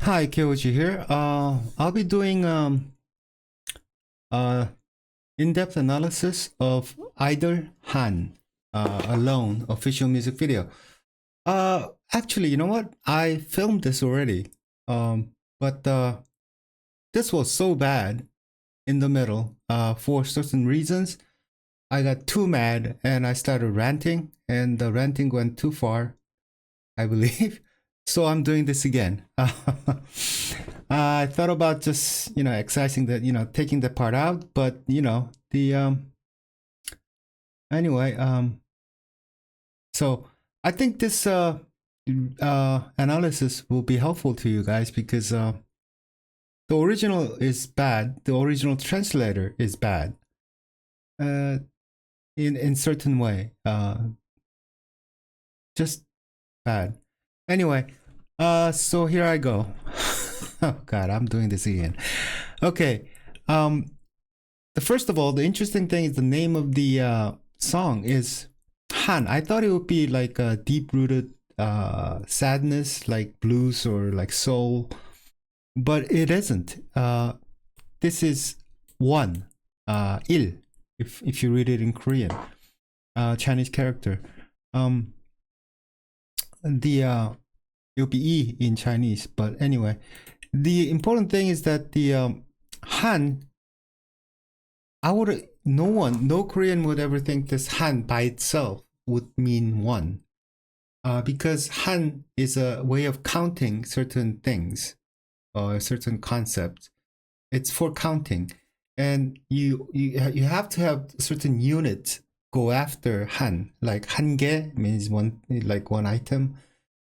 Hi, KOG here. I'll be doing uh, in-depth analysis of I-DLE HANN alone official music video. Actually, you know what? I filmed this already, but this was so bad in the middle for certain reasons. I got too mad and I started ranting, and the ranting went too far, I believe. So I'm doing this again. I thought about just excising that, taking the part out, but the anyway. So I think this analysis will be helpful to you guys because the original is bad. The original translator is bad. In certain way. Just bad. Anyway, so here I go. Oh God, I'm doing this again. Okay. First of all, the interesting thing is the name of the song is Han. I thought it would be like a deep-rooted sadness, like blues or like soul, but it isn't. This is one, il, if you read it in Korean, Chinese character. It'll be E in Chinese, but anyway, the important thing is that the Han, no Korean would ever think this Han by itself would mean one, because Han is a way of counting certain things or certain concepts. It's for counting, and you have to have certain units go after Han. Like 한개 means one, like one item.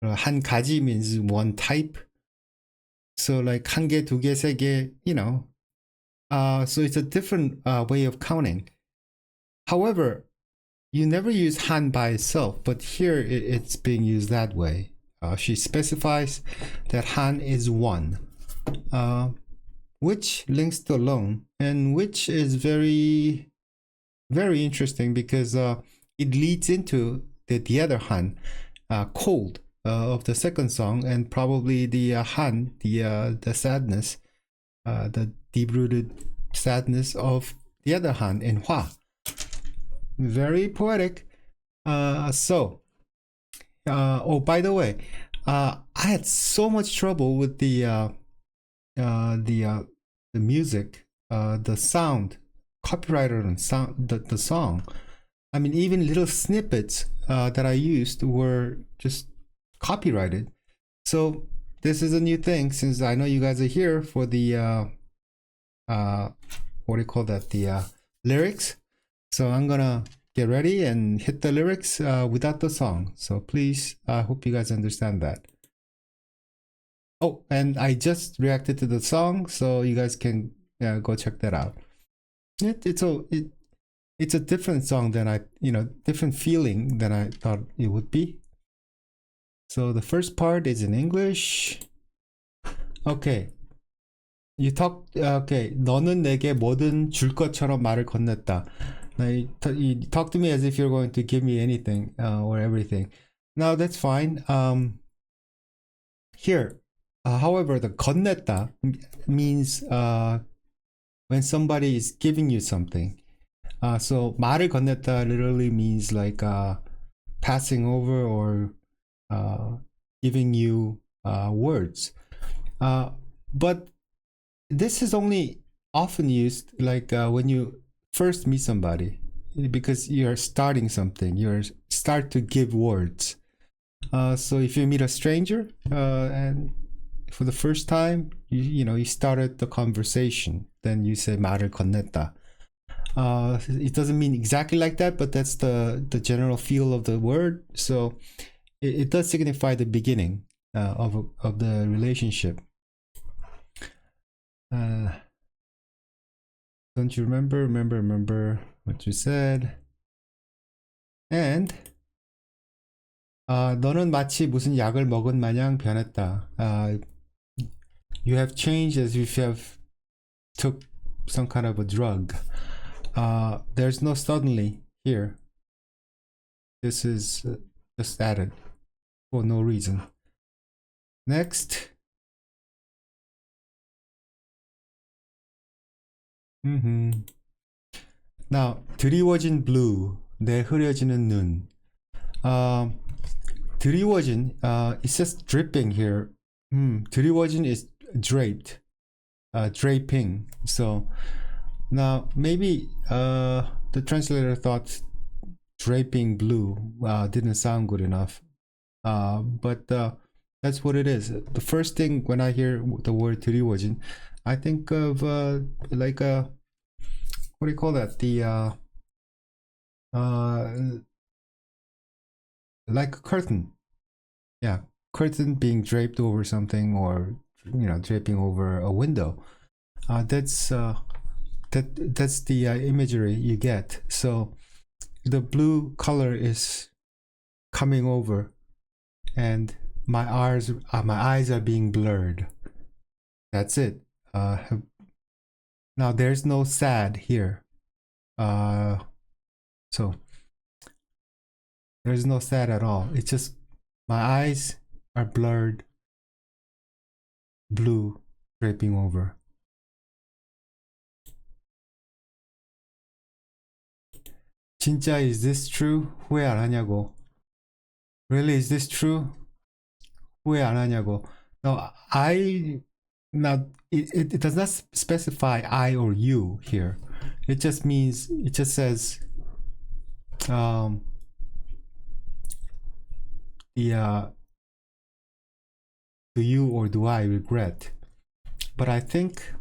한 가지 means one type. So like 한 개, 두 개, 세 개, so it's a different way of counting. However, you never use Han by itself, but here it's being used that way. She specifies that Han is one, which links to alone, and which is very, very interesting because it leads into the other Han, cold, of the second song, and probably the Han, the sadness, the deep-rooted sadness of the other Han in Hua. Very poetic. Oh, by the way, I had so much trouble with the music, the sound, copyrighted and sound, the song. I mean, even little snippets that I used were just copyrighted. So this is a new thing, since I know you guys are here for the what do you call that? The lyrics. So I'm gonna get ready and hit the lyrics without the song. So please, I hope you guys understand that. Oh, and I just reacted to the song, so you guys can go check that out. It's a different song than different feeling than I thought it would be. So the first part is in English. Okay. Okay. 너는 내게 뭐든 줄 것처럼 말을 건넸다. You talk to me as if you're going to give me anything or everything. Now that's fine. Here, however, the 건넸다 means when somebody is giving you something. So 말을 건넸다 literally means like passing over or giving you words. But this is only often used like when you first meet somebody, because you're starting something, you start to give words. So if you meet a stranger and for the first time, you started the conversation, then you say 말을 건넸다. It doesn't mean exactly like that, but that's the general feel of the word. So it does signify the beginning of the relationship. Don't you remember what you said? And 너는 마치 무슨 약을 먹은 마냥 변했다. You have changed as if you have took some kind of a drug. There's no suddenly here. This is just added for no reason. Next. Mm-hmm. Now, 드리워진 blue, 내 흐려지는 눈. 드리워진, it says dripping here. 드리워진 is draped, draping. So now maybe the translator thought draping blue didn't sound good enough. But that's what it is. The first thing when I hear the word 드리워진, I think of like a, what do you call that? The like a curtain. Yeah, curtain being draped over something, or draping over a window. That's the imagery you get. So the blue color is coming over, and my eyes are being blurred. That's it. Now there's no sad here. So there's no sad at all. It's just my eyes are blurred, blue draping over. 진짜 is this true? 후회 안 하냐고. Really, is this true? 후회 안 하냐고. Now it does not specify I or you here. It just says do you or do I regret? But I think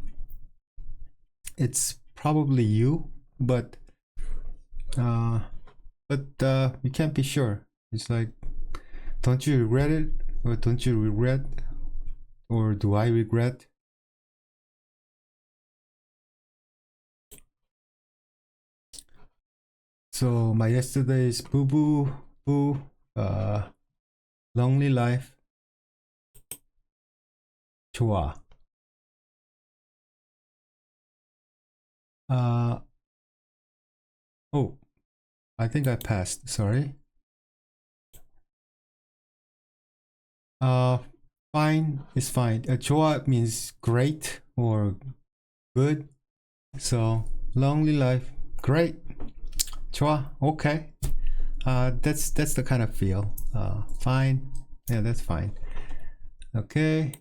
it's probably you, but you can't be sure. It's like, don't you regret it, or don't you regret, or do I regret? So my yesterday's boo boo boo, lonely life. 좋아. Oh, I think I passed. Sorry. Fine is fine. 좋아 means great or good. So lonely life, great. 좋아, okay. That's the kind of feel. Fine. Yeah, that's fine. Okay.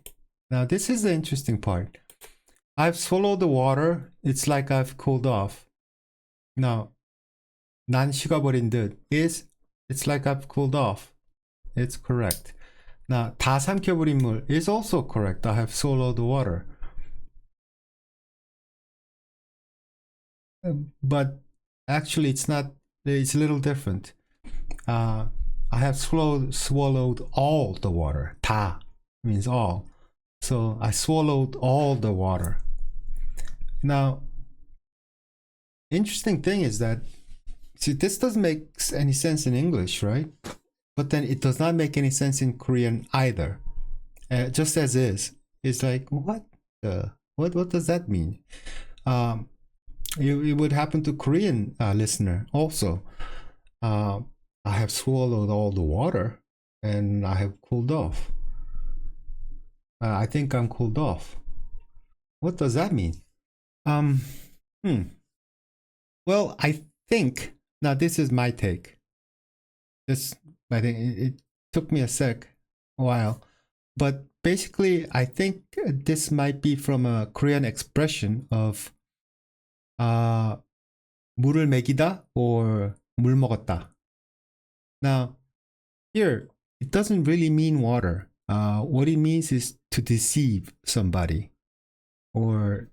Now this is the interesting part. I've swallowed the water. It's like I've cooled off. Now, 난 식어버린 듯 is, it's like I've cooled off. It's correct. Now, 다 삼켜버린 물 is also correct. I have swallowed the water. But actually, it's not. It's a little different. I have swallowed all the water. 다 means all. So I swallowed all the water. Now, interesting thing is that, see, this doesn't make any sense in English, right? But then it does not make any sense in Korean either. Just as is. It's like, what does that mean? It would happen to Korean listener also. I have swallowed all the water and I have cooled off. I think I'm cooled off. What does that mean? Well, I think, now this is my take. I think it took me a while, but basically I think this might be from a Korean expression of 물을 먹이다 or 물 먹었다. Now, here, it doesn't really mean water. What it means is to deceive somebody, or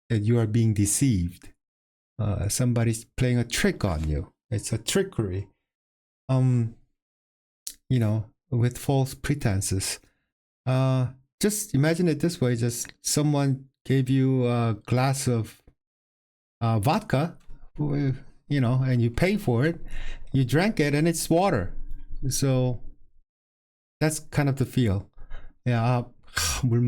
that you are being deceived. Somebody's playing a trick on you. It's a trickery. With false pretenses. Just imagine it this way: just someone gave you a glass of vodka, and you pay for it. You drank it, and it's water. So that's kind of the feel. Yeah, 물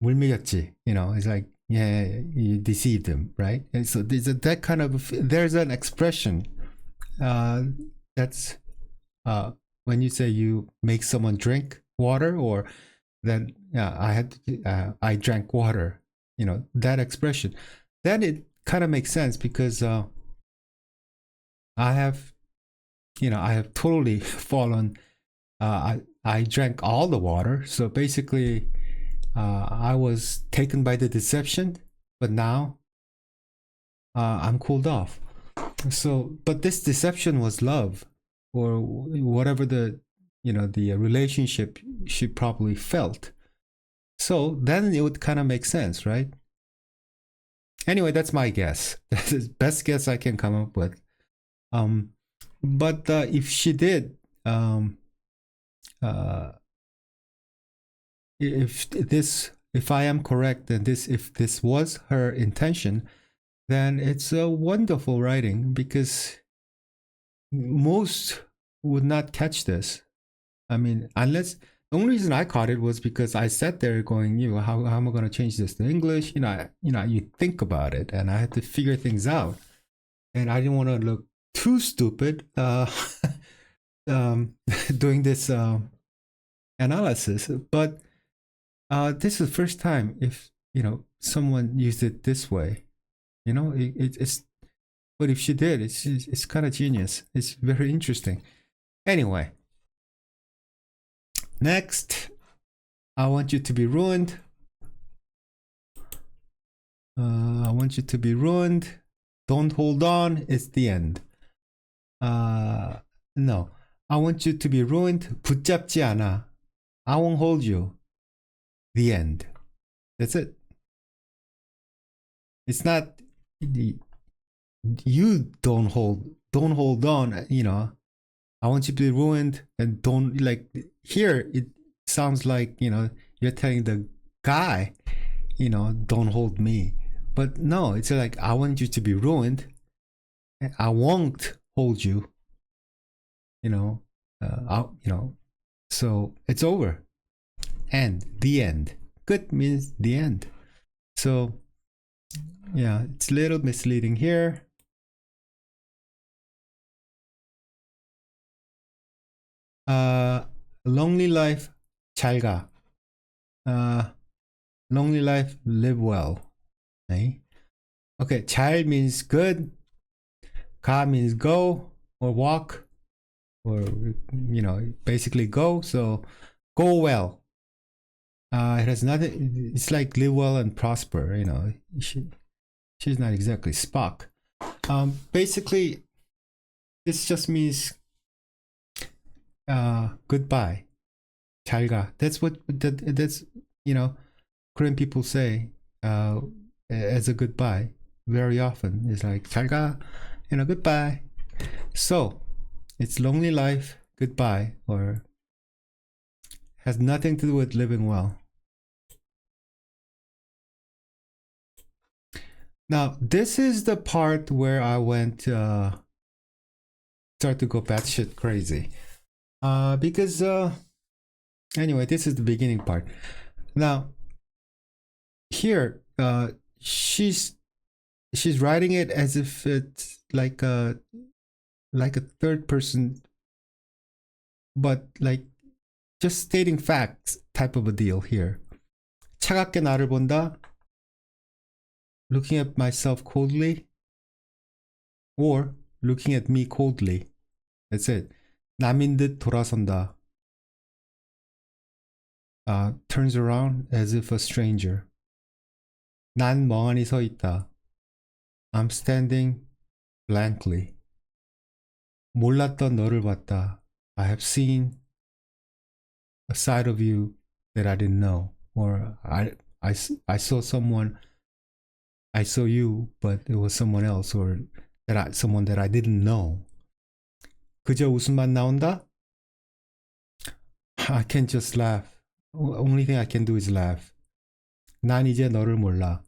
먹였지. It's like, yeah, you deceived him, right? And so there's that kind of, there's an expression that's when you say you make someone drink water, or that I drank water. That expression. then it kind of makes sense because I have totally fallen. I drank all the water, so basically, I was taken by the deception, but now I'm cooled off. So, but this deception was love, or whatever the relationship she probably felt. So then it would kind of make sense, right? Anyway, that's my guess. That's the best guess I can come up with. But if she did, if I am correct, and if this was her intention, then it's a wonderful writing because most would not catch this. I mean, unless the only reason I caught it was because I sat there going, how am I going to change this to English? You think about it, and I had to figure things out, and I didn't want to look too stupid doing this analysis. But this is the first time if someone used it this way. It's. But if she did, it's kind of genius. It's very interesting. Anyway. Next, I want you to be ruined. I want you to be ruined. Don't hold on. It's the end. No. I want you to be ruined. 붙잡지 않아. I won't hold you. The end. That's it. It's not you don't hold on, I want you to be ruined, and don't, like, here it sounds like you're telling the guy don't hold me, but no, it's like I want you to be ruined, I won't hold you, so it's over. End. The end. Good means the end. So yeah, it's a little misleading here. Lonely life, 잘 가. Lonely life, live well. Okay, 잘 means good. 가 means go or walk, or basically go. So go well. It has nothing. It's like live well and prosper. She's not exactly Spock. Basically, this just means goodbye. 잘 가. That's what that's Korean people say as a goodbye very often. It's like 잘 가, goodbye. So it's lonely life, goodbye, or has nothing to do with living well. Now this is the part where I went start to go batshit crazy. Because anyway, this is the beginning part. Now here she's writing it as if it's like a third person, but like just stating facts type of a deal here. 차갑게 나를 본다, looking at myself coldly, or looking at me coldly. That's it. 남인 듯 돌아선다. Turns around as if a stranger. 난 멍하니 서 있다. I'm standing blankly. 몰랐던 너를 봤다. I have seen a side of you that I didn't know. Or I saw someone, I saw you, but it was someone else, or someone that I didn't know. 그저 웃음만 나온다? I can just laugh. Only thing I can do is laugh. 난 이제 너를 몰라.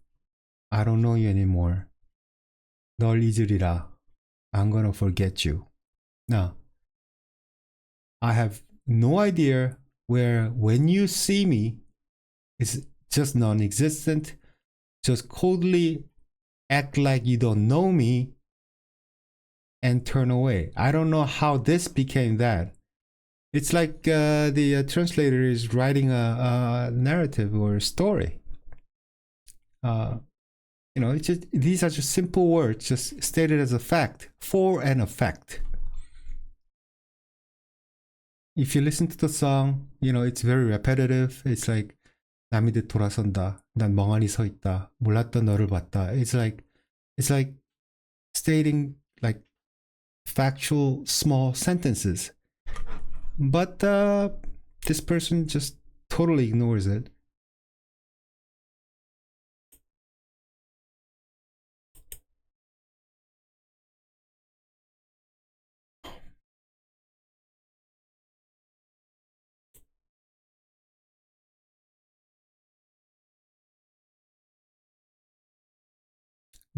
I don't know you anymore. 널 잊으리라. I'm gonna forget you. Now, I have no idea where when you see me, it's just non-existent. Just coldly act like you don't know me and turn away. I don't know how this became that. It's like the translator is writing a narrative or a story. You know, it's just, these are just simple words, just stated as a fact, for an effect. If you listen to the song, you know, it's very repetitive. It's like, 남이 듯 돌아선다. 난 멍하니 서 있다. 몰랐던 너를 봤다. It's like stating like factual small sentences. But this person just totally ignores it.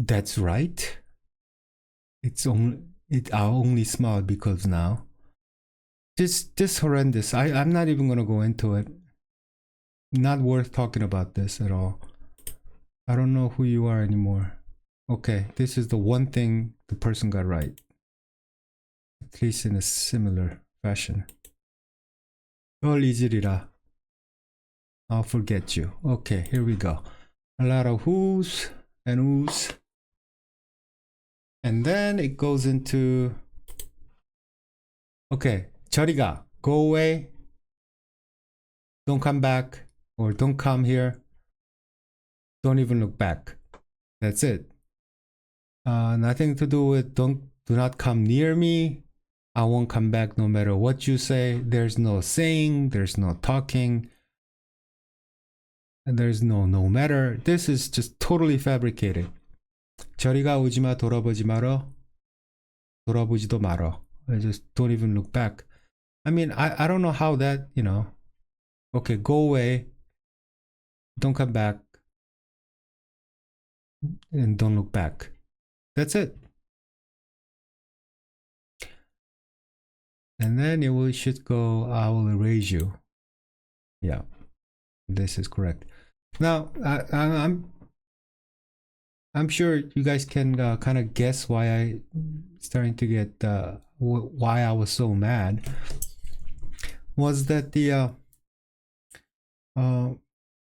That's right. I only smile because now. This horrendous. I'm not even gonna go into it. Not worth talking about this at all. I don't know who you are anymore. Okay, this is the one thing the person got right. At least in a similar fashion. 널 잊으리라. I'll forget you. Okay, here we go. A lot of who's and who's. And then it goes into, okay, 저리 가, go away, don't come back, or don't come here, don't even look back. That's it. Nothing to do with do not come near me. I won't come back no matter what you say. There's no saying, there's no talking, and there's no matter. This is just totally fabricated. 저리가 오지마, 돌아보지 말어, 돌아보지도 말어. I just don't even look back. I mean, I don't know how that, you know, okay, go away, don't come back, and don't look back. That's it. And then it should go, I will erase you. Yeah, this is correct. Now, I'm sure you guys can kind of guess why I starting to get why I was so mad. Was that the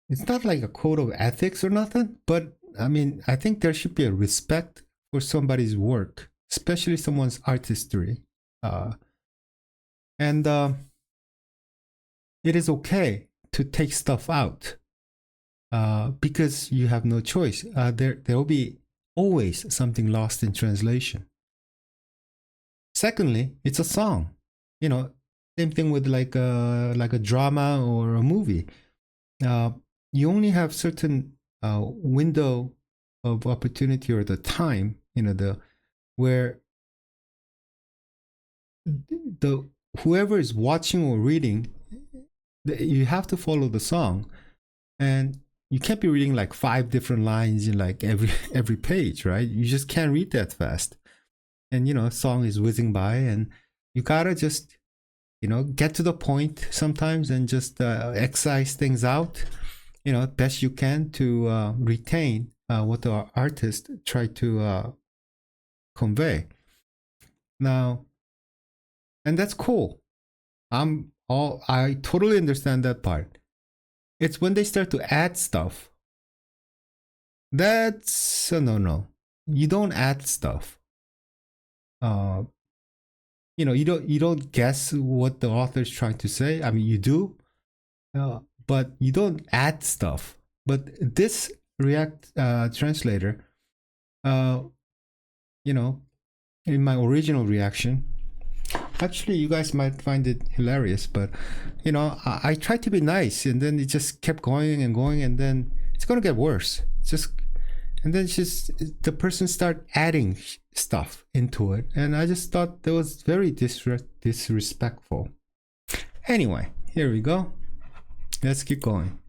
it's not like a code of ethics or nothing, but I mean, I think there should be a respect for somebody's work, especially someone's artistry, and it is okay to take stuff out. Because you have no choice. There will be always something lost in translation. Secondly, it's a song. You know, same thing with like a drama or a movie. You only have certain window of opportunity or the time. You know, where the whoever is watching or reading, you have to follow the song, and you can't be reading like 5 different lines in like every page, right? You just can't read that fast. And you know, a song is whizzing by, and you gotta just, you know, get to the point sometimes and just excise things out, you know, best you can to retain what the artist tried to convey. Now, and that's cool. I totally understand that part. It's when they start to add stuff. That's a no. You don't add stuff. You know, you don't guess what the author's trying to say. I mean, you do, but you don't add stuff. But this React translator, you know, in my original reaction, actually, you guys might find it hilarious, but you know, I tried to be nice, and then it just kept going and going, and then it's gonna get worse. And then the person start adding stuff into it, and I just thought that was very disrespectful. Anyway, here we go. Let's keep going.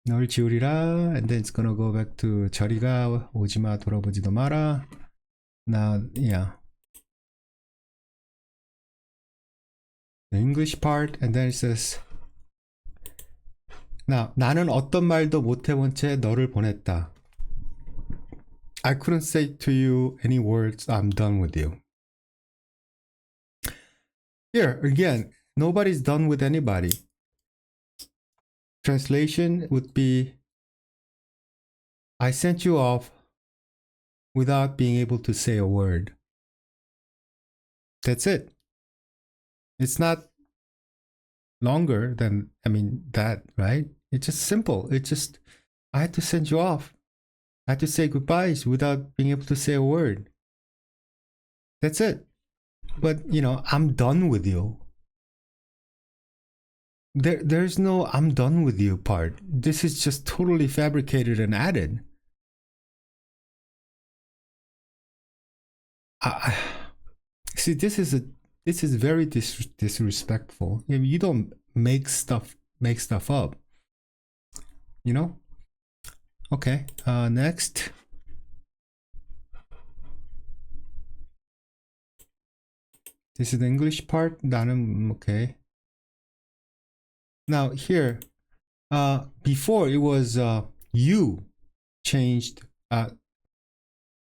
널 지우리라, and then it's gonna go back to 저리가 오지마, 돌아보지도 마라. Now, yeah. The English part, and then it says, Now, 나는 어떤 말도 못 해본 채 너를 보냈다. I couldn't say to you any words. I'm done with you. Here, again, nobody's done with anybody. Translation would be, I sent you off without being able to say a word. That's it. It's not longer than, that, right? It's just simple. It's just, I had to send you off. I had to say goodbyes without being able to say a word. That's it. But, I'm done with you. There's no I'm done with you part. This is just totally fabricated and added. I see. This is very disrespectful. You don't make stuff up. Okay. Next. This is the English part. 나는 okay. Now here, before it was you changed.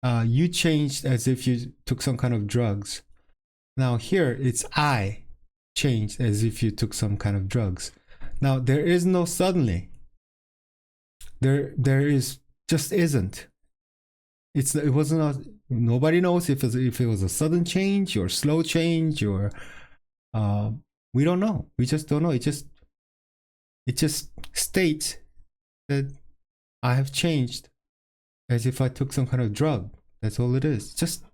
You changed as if you took some kind of drugs. Now here it's I changed as if you took some kind of drugs. Now there is no suddenly. There is just isn't. It wasn't. Nobody knows if it was a sudden change or slow change or we don't know. We just don't know. It just states that I have changed as if I took some kind of drug. That's all it is. Just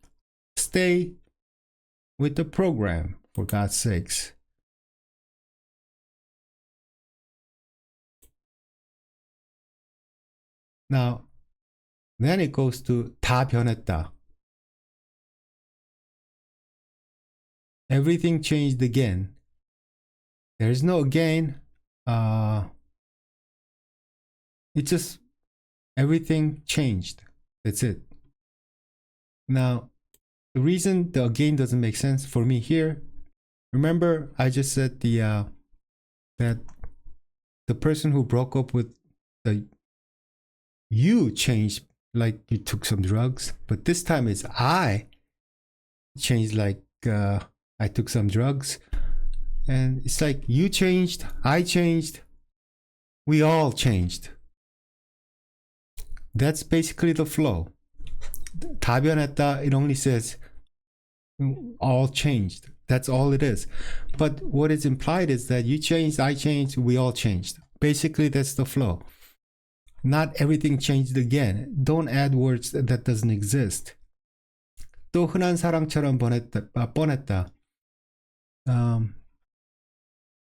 stay with the program, for God's sakes. Now, then it goes to 다 변했다. Everything changed again. There is no again. It just everything changed. That's it. Now, the reason the again doesn't make sense for me here. Remember, I just said that the person who broke up with you changed like you took some drugs, but this time it's I changed like I took some drugs, and it's like you changed, I changed, we all changed. That's basically the flow. 다 변했다, it only says all changed. That's all it is. But what is implied is that you changed, I changed, we all changed. Basically, that's the flow. Not everything changed again. Don't add words that doesn't exist. 또 흔한 사랑처럼 뻔했다.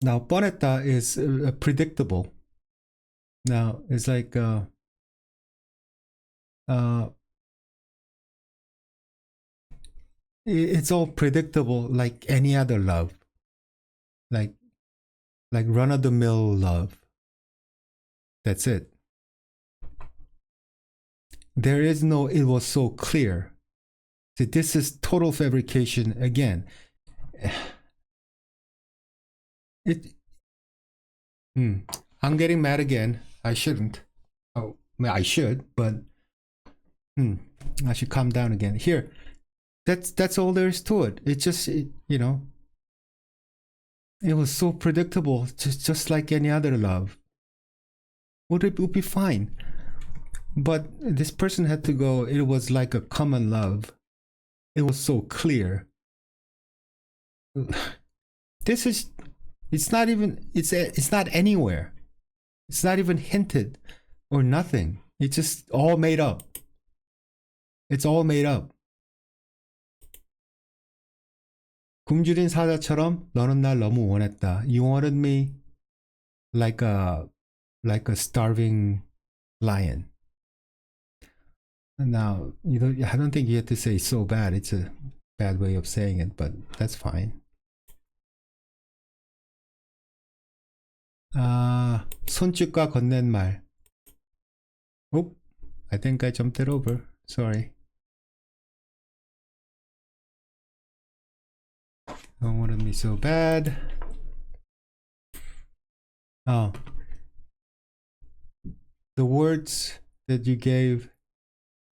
Now, 뻔했다 is predictable. Now, it's like it's all predictable like any other love. Like run-of-the-mill love. That's it. There is no it was so clear. See, this is total fabrication again. I'm getting mad again. I shouldn't. Oh, I should, but I should calm down again. Here, that's all there is to it. It just it was so predictable, just like any other love. It would be fine. But this person had to go, it was like a common love. It was so clear. It's not anywhere. It's not even hinted or nothing. It's just all made up. It's all made up. 굶주린 사자처럼 너는 날 너무 원했다. You wanted me like a starving lion. Now, I don't think you have to say so bad. It's a bad way of saying it, but that's fine. 손짓과 건넨 말. Oh, I think I jumped it over. Sorry. Don't want to be so bad. Oh. The words that you gave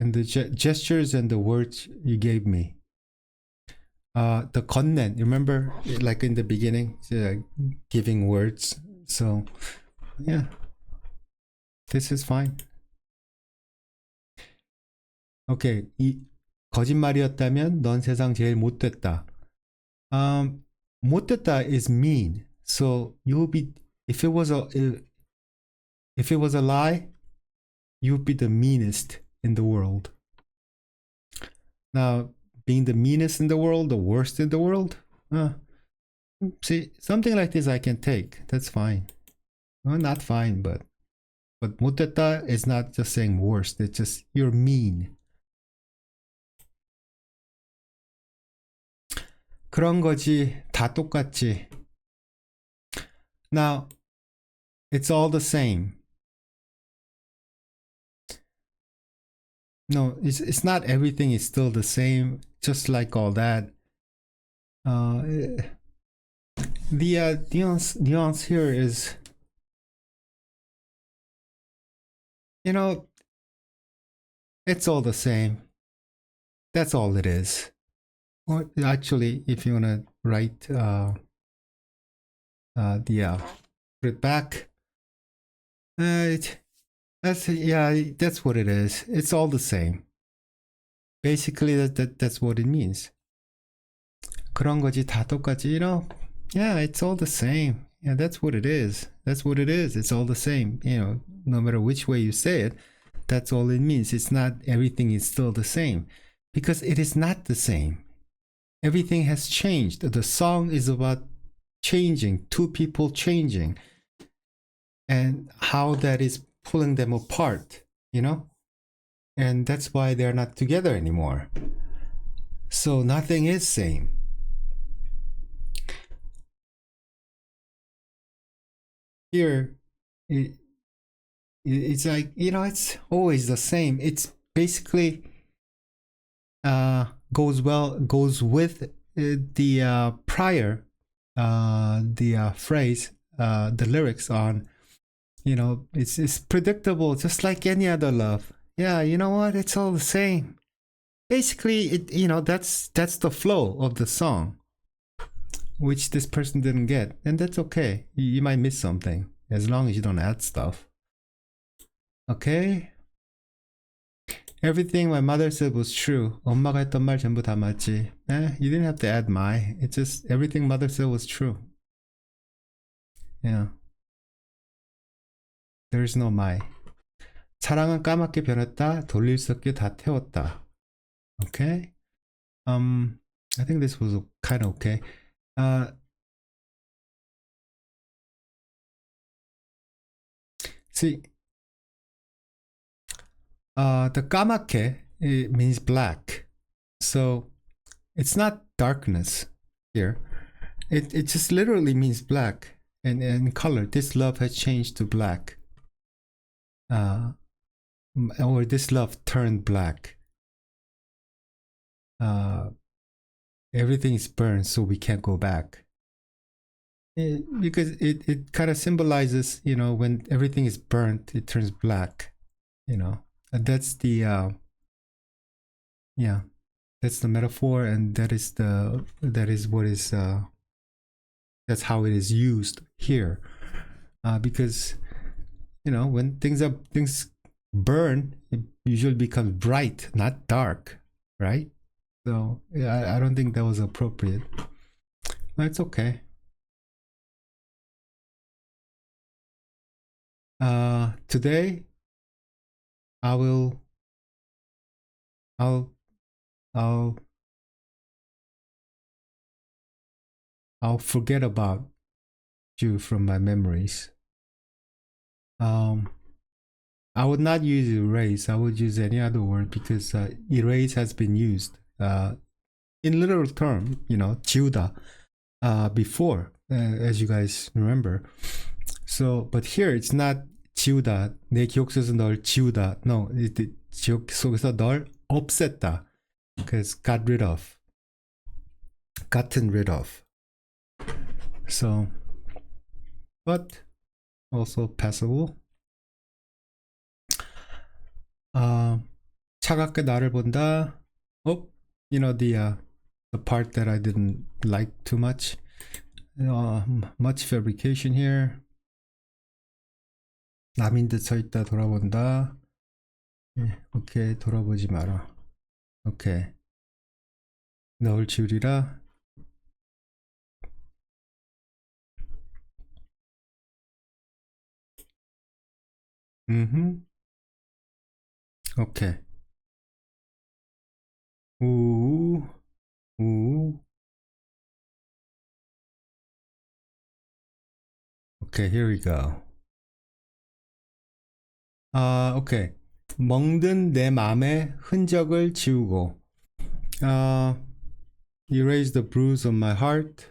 and the gestures and the words you gave me. The 건넨, remember, like in the beginning, giving words. So, yeah, this is fine. 오케이. 이 거짓말이었다면 넌 세상 제일 못됐다. 못됐다 is mean. So you'll be if it was a lie, you'd be the meanest in the world. Now, being the meanest in the world, the worst in the world, see, something like this I can take. That's fine. Well, not fine, but 못됐다 is not just saying worst. It's just you're mean. 그런 거지. 다 똑같지. Now, it's all the same. No, it's not everything is still the same, just like all that. The nuance here is, you know, it's all the same. That's all it is. Or actually, if you want to write put it back, that's what it is. It's all the same. Basically, that's what it means. 그런 거지 다 똑같지, you know? Yeah, it's all the same. Yeah, that's what it is. That's what it is. It's all the same. You know, no matter which way you say it, that's all it means. It's not everything is still the same, because it is not the same. Everything has changed. The song is about changing, two people changing, and how that is pulling them apart, you know? And that's why they're not together anymore. So nothing is same. Here, it's like, you know, it's always the same. It's basically goes with the prior phrase, the lyrics on, you know, it's predictable, just like any other love. Yeah, you know what? It's all the same. Basically, you know, that's the flow of the song, which this person didn't get, and that's okay. You might miss something as long as you don't add stuff. Okay. Everything my mother said was true. 엄마가 했던 말 전부 다 맞지. You didn't have to add my. It's just everything mother said was true. Yeah. There's no my. 사랑은 까맣게 변했다. 돌릴 수 없게 다 태웠다. Okay. I think this was kind of okay. See, the 까맣게, it means black. So it's not darkness here. It just literally means black and color. This love has changed to black. Or this love turned black. Everything is burned, so we can't go back. Because it kind of symbolizes, you know, when everything is burnt, it turns black. You know, and that's the that's the metaphor, and that's how it is used here. Because, you know, when things burn, it usually becomes bright, not dark, right? So I don't think that was appropriate. But it's okay. Today I'll forget about you from my memories. I would not use erase. I would use any other word, because erase has been used in literal term, you know, 지우다, before, as you guys remember. So, but here it's not 지우다. 내 기억 속에서 널 지우다. No, 기억 속에서 널 없앴다. Because got rid of. Gotten rid of. So, but also passable. 차갑게 나를 본다. Oh, you know, the part that I didn't like too much. Much fabrication here. 남인 듯 서 있다 돌아본다. 오케이, 돌아보지 마라. 오케이. 너울 지우리라. 오케이. 우, 우. Okay, here we go. 오케이. 멍든 내 맘의 흔적을 지우고. Erase the bruise on my heart.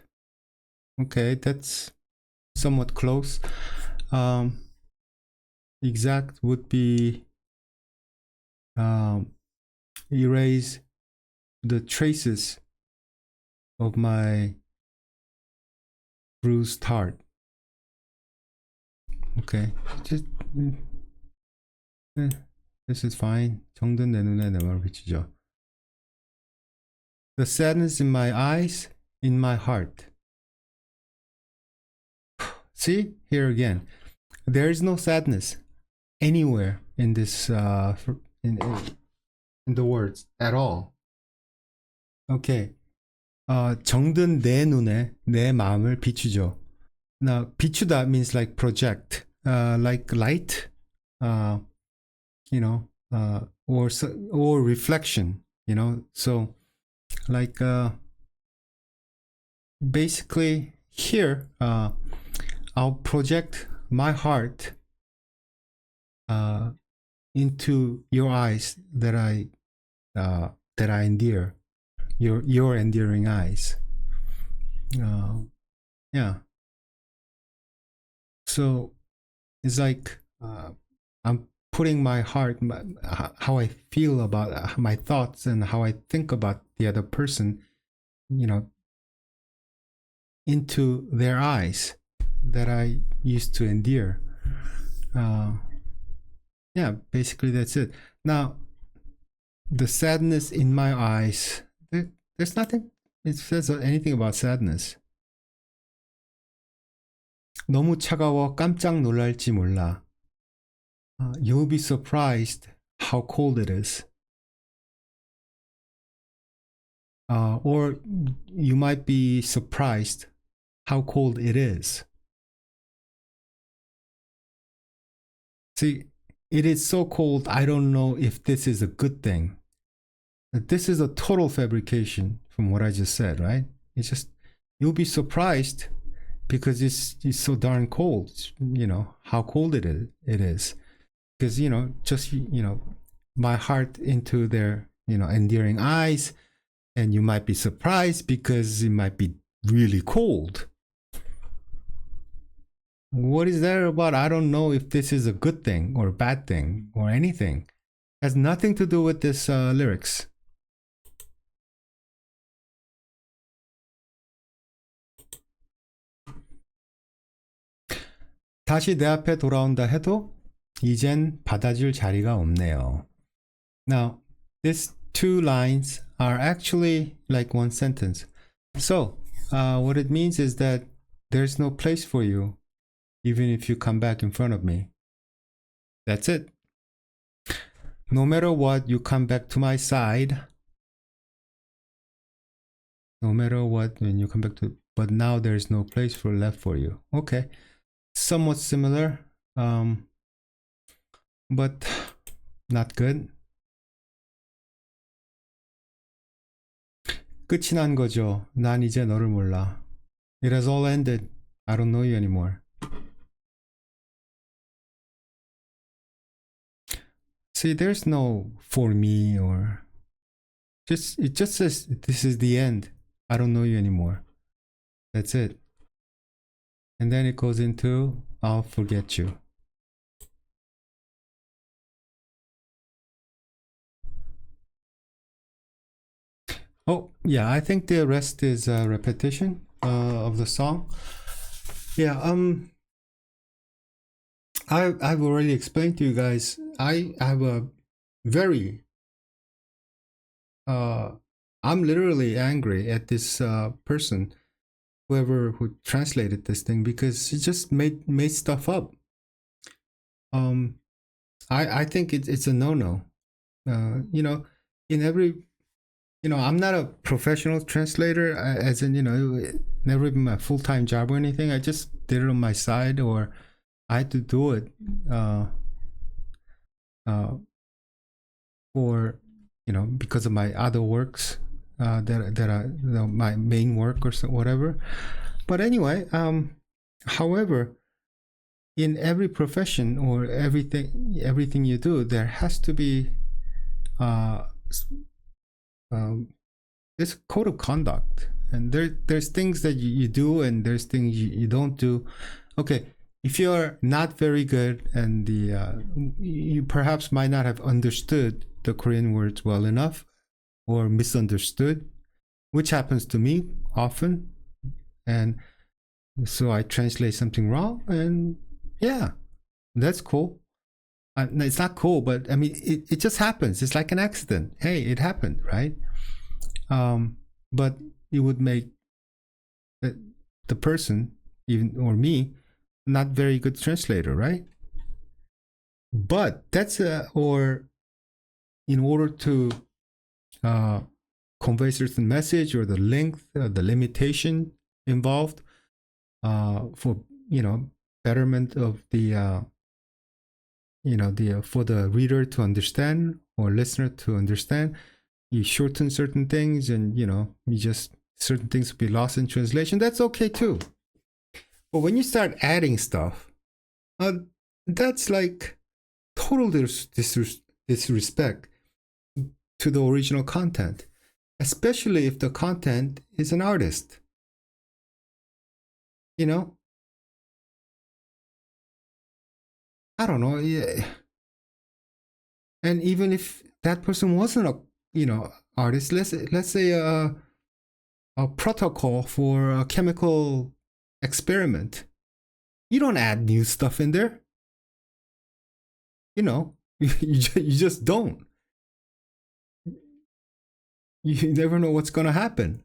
Okay, that's somewhat close. Exact would be erase the traces of my bruised heart. Okay, just this is fine. 정든 내 눈에 내 맘을 비추죠. The sadness in my eyes, in my heart. See, here again, there is no sadness anywhere in this in the words at all. Okay. 정든 내 눈에 내 마음을 비추죠. Now, 비추다 means like project, like light, you know, or reflection, you know. So, like basically here, I'll project my heart into your eyes that I endear, your endearing eyes. Yeah. So it's like I'm putting my heart, how I feel about my thoughts and how I think about the other person, you know, into their eyes that I used to endear. Yeah, basically that's it. Now, the sadness in my eyes, there's nothing, it says anything about sadness. 너무 차가워 깜짝 놀랄지 몰라. You'll be surprised how cold it is. Or you might be surprised how cold it is. See, it is so cold, I don't know if this is a good thing. This is a total fabrication from what I just said, right? It's just, you'll be surprised because it's so darn cold, you know, how cold it is. Because, you know, just, you know, my heart into their, you know, endearing eyes, and you might be surprised because it might be really cold. What is there about? I don't know if this is a good thing or a bad thing or anything. It has nothing to do with this lyrics. 다시 내 앞에 돌아온다 해도 이젠 받아줄 자리가 없네요. Now, these two lines are actually like one sentence. So, what it means is that there's no place for you even if you come back in front of me. That's it. No matter what, you come back to my side. No matter what, when you come back to, but now there's no place left for you. Okay, somewhat similar, but not good. 끝이 난 거죠. 난 이제 너를 몰라. It has all ended. I don't know you anymore. See, there's no for me or it just says this is the end. I don't know you anymore. That's it. And then it goes into I'll forget you. Oh, yeah, I think the rest is a repetition of the song. Yeah, I've already explained to you guys, I have a very I'm literally angry at this person, who translated this thing, because he just made stuff up. I think it's a no-no. You know, in every I'm not a professional translator, as in, never been my full-time job or anything. I just did it on my side, or I had to do it for, because of my other works that are my main work or so, whatever. But anyway, however, in every profession or everything you do, there has to be this code of conduct, and there's things that you do, and there's things you don't do. Okay, if you're not very good, and you perhaps might not have understood the Korean words well enough, or misunderstood, which happens to me often, and so I translate something wrong, and yeah, that's cool. It's not cool, but I mean, it just happens. It's like an accident. Hey, it happened, right? But it would make the person, even, or me, not very good translator, right? But that's or in order to convey certain message, or the length, the limitation involved, for betterment of the for the reader to understand, or listener to understand, you shorten certain things, and you just, certain things will be lost in translation. That's okay too. But when you start adding stuff, that's like total disrespect to the original content, especially if the content is an artist. I don't know. Yeah. And even if that person wasn't a artist, let's say a protocol for a chemical experiment, you don't add new stuff in there. You just don't. You never know what's gonna happen.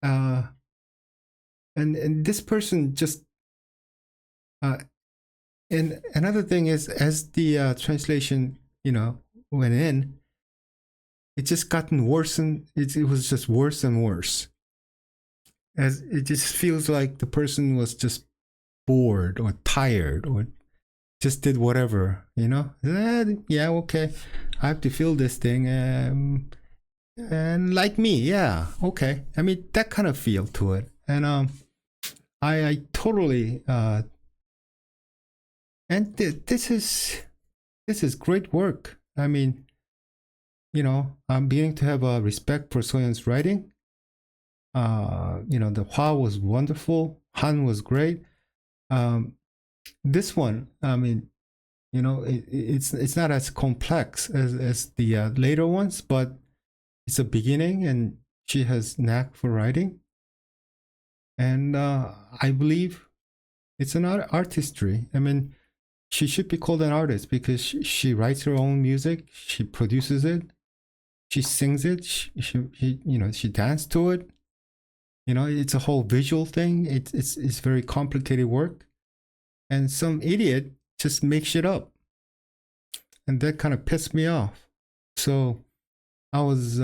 And this person just and another thing is, as the translation went in, it just gotten worse, and it was just worse and worse, as it just feels like the person was just bored or tired, or just did whatever, yeah, okay, I have to fill this thing, and like me, yeah, okay. I mean, that kind of feel to it. And I totally and this is great work. I mean, I'm beginning to have a respect for Soyeon's writing. The Hwa was wonderful, Han was great. This one, I mean, it's not as complex as the later ones, but it's a beginning, and she has knack for writing, and I believe it's an artistry. I mean, she should be called an artist, because she writes her own music, she produces it, she sings it, she dances to it. It's a whole visual thing. It's very complicated work, and some idiot just makes it up, and that kind of pissed me off. So I was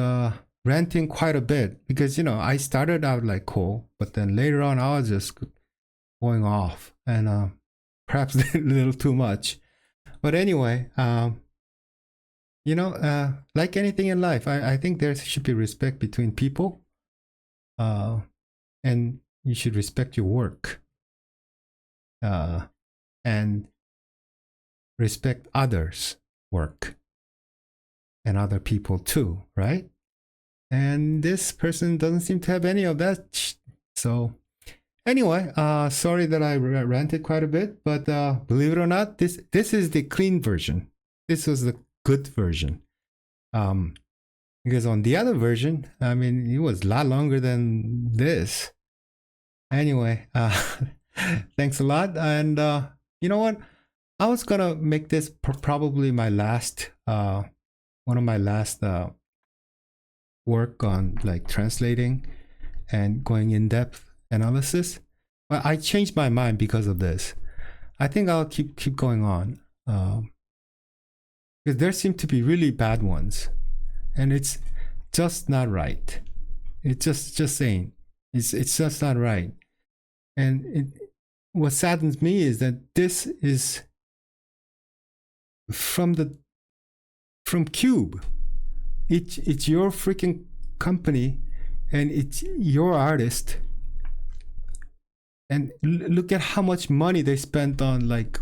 ranting quite a bit, because I started out like cool, but then later on I was just going off, and perhaps a little too much. But anyway, like anything in life, I think there should be respect between people, and you should respect your work, and respect others' work, and other people too, right? And this person doesn't seem to have any of that. So anyway, sorry that I ranted quite a bit, but believe it or not, this is the clean version. This was the good version. Because on the other version, I mean, it was a lot longer than this. Anyway, thanks a lot. And you know what? I was gonna make this probably my last, one of my last work on like translating and going in depth analysis. But I changed my mind because of this. I think I'll keep going on, because there seem to be really bad ones, and it's just not right. It's just saying it's just not right. And what saddens me is that this is from Cube. It's your freaking company, and it's your artist. And look at how much money they spent on like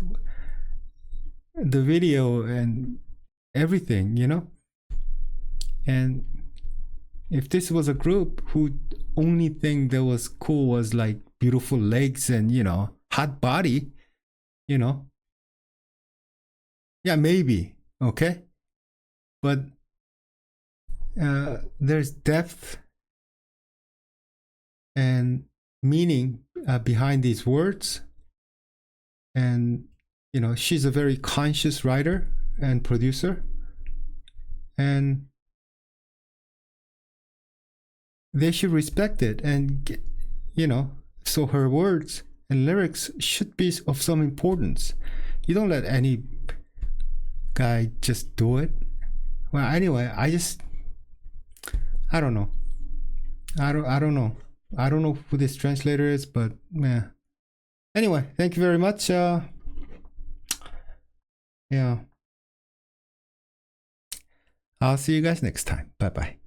the video and everything, you know. And if this was a group who only thing that was cool was like beautiful legs and, you know, hot body, you know, yeah, maybe, okay, but there's depth and meaning behind these words. And, you know, she's a very conscious writer and producer, and they should respect it. And, you know, so her words and lyrics should be of some importance. You don't let any guy just do it. Well, anyway, I don't know. I don't know. I don't know who this translator is, but yeah. Anyway, thank you very much. Yeah. I'll see you guys next time. Bye bye.